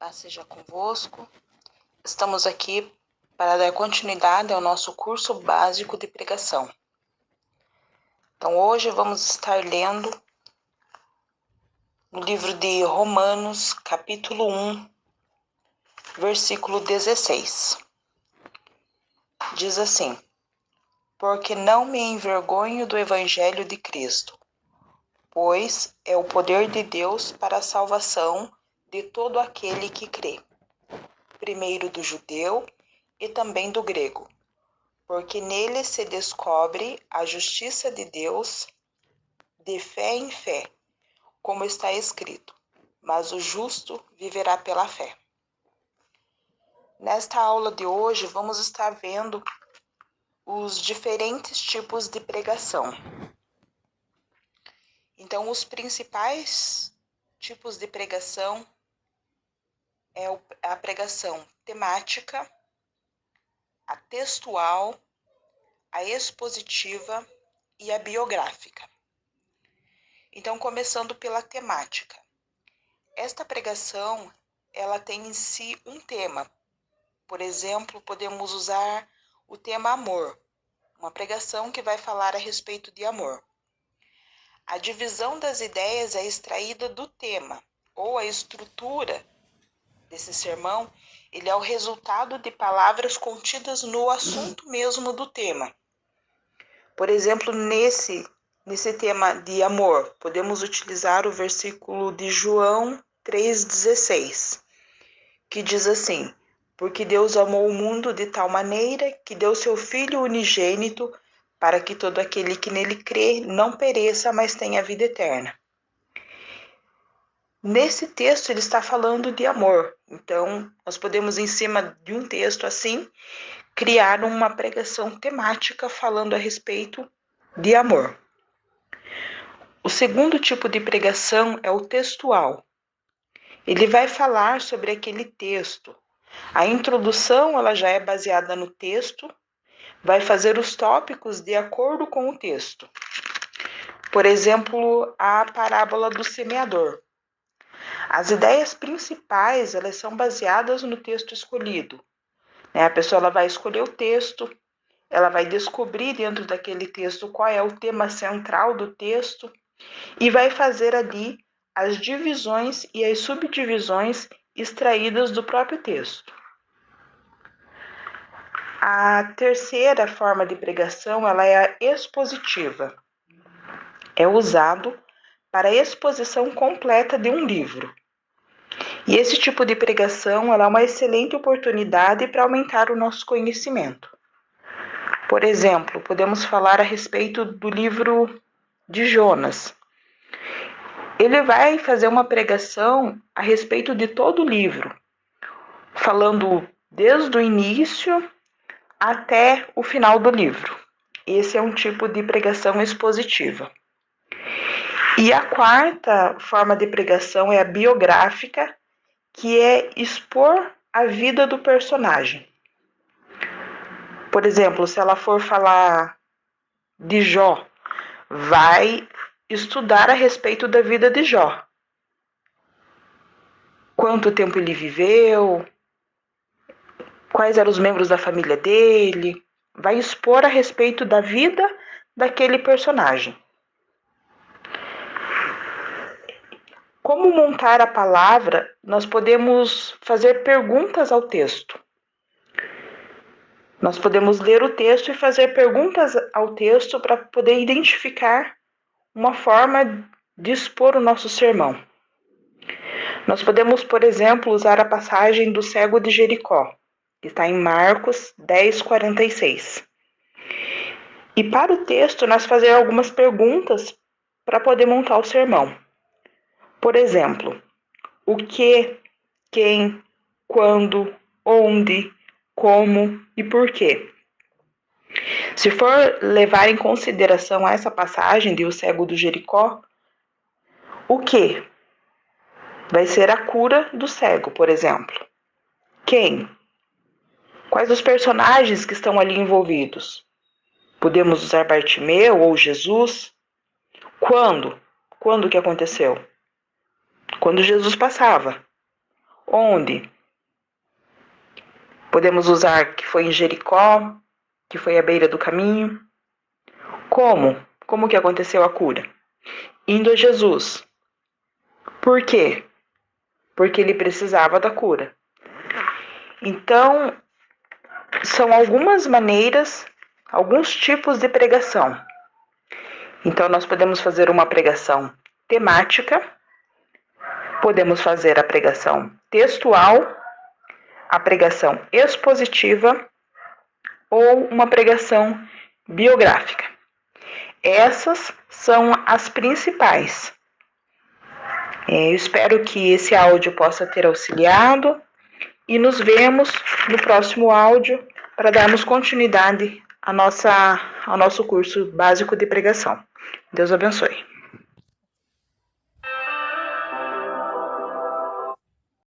paz seja convosco. Estamos aqui para dar continuidade ao nosso curso básico de pregação. Então, hoje vamos estar lendo no livro de Romanos, capítulo 1, versículo 16. Diz assim: Porque não me envergonho do evangelho de Cristo, pois é o poder de Deus para a salvação de todo aquele que crê, primeiro do judeu e também do grego, porque nele se descobre a justiça de Deus de fé em fé, como está escrito, mas o justo viverá pela fé. Nesta aula de hoje, vamos estar vendo os diferentes tipos de pregação. Então, os principais tipos de pregação é a pregação temática, a textual, a expositiva e a biográfica. Então, começando pela temática. Esta pregação, ela tem em si um tema. Por exemplo, podemos usar o tema amor, uma pregação que vai falar a respeito de amor. A divisão das ideias é extraída do tema, ou a estrutura desse sermão, ele é o resultado de palavras contidas no assunto mesmo do tema. Por exemplo, nesse tema de amor, podemos utilizar o versículo de João 3,16, que diz assim: Porque Deus amou o mundo de tal maneira que deu seu Filho unigênito para que todo aquele que nele crê não pereça, mas tenha vida eterna. Nesse texto ele está falando de amor. Então, nós podemos, em cima de um texto assim, criar uma pregação temática falando a respeito de amor. O segundo tipo de pregação é o textual. Ele vai falar sobre aquele texto. A introdução ela já é baseada no texto, vai fazer os tópicos de acordo com o texto. Por exemplo, a parábola do semeador. As ideias principais elas são baseadas no texto escolhido. A pessoa ela vai escolher o texto, ela vai descobrir dentro daquele texto qual é o tema central do texto e vai fazer ali as divisões e as subdivisões extraídas do próprio texto. A terceira forma de pregação ela é a expositiva. É usado para a exposição completa de um livro. E esse tipo de pregação ela é uma excelente oportunidade para aumentar o nosso conhecimento. Por exemplo, podemos falar a respeito do livro de Jonas. Ele vai fazer uma pregação a respeito de todo o livro, falando desde o início até o final do livro. Esse é um tipo de pregação expositiva. E a quarta forma de pregação é a biográfica, que é expor a vida do personagem. Por exemplo, se ela for falar de Jó, vai estudar a respeito da vida de Jó. Quanto tempo ele viveu, quais eram os membros da família dele, vai expor a respeito da vida daquele personagem. Como montar a palavra, nós podemos fazer perguntas ao texto. Nós podemos ler o texto e fazer perguntas ao texto para poder identificar uma forma de expor o nosso sermão. Nós podemos, por exemplo, usar a passagem do cego de Jericó, que está em Marcos 10:46. E para o texto, nós fazer algumas perguntas para poder montar o sermão. Por exemplo, o que, quem, quando, onde, como e por quê. Se for levar em consideração essa passagem de o cego do Jericó, o que? Vai ser a cura do cego, por exemplo. Quem? Quais os personagens que estão ali envolvidos? Podemos usar Bartimeu ou Jesus? Quando? Quando que aconteceu? Quando Jesus passava. onde podemos usar que foi em Jericó, que foi à beira do caminho. Como que aconteceu a cura? Indo a Jesus. Por quê? Porque ele precisava da cura. Então, são algumas maneiras, alguns tipos de pregação. Então, nós podemos fazer uma pregação temática, podemos fazer a pregação textual, a pregação expositiva ou uma pregação biográfica. Essas são as principais. Eu espero que esse áudio possa ter auxiliado e nos vemos no próximo áudio para darmos continuidade ao nosso curso básico de pregação. Deus abençoe.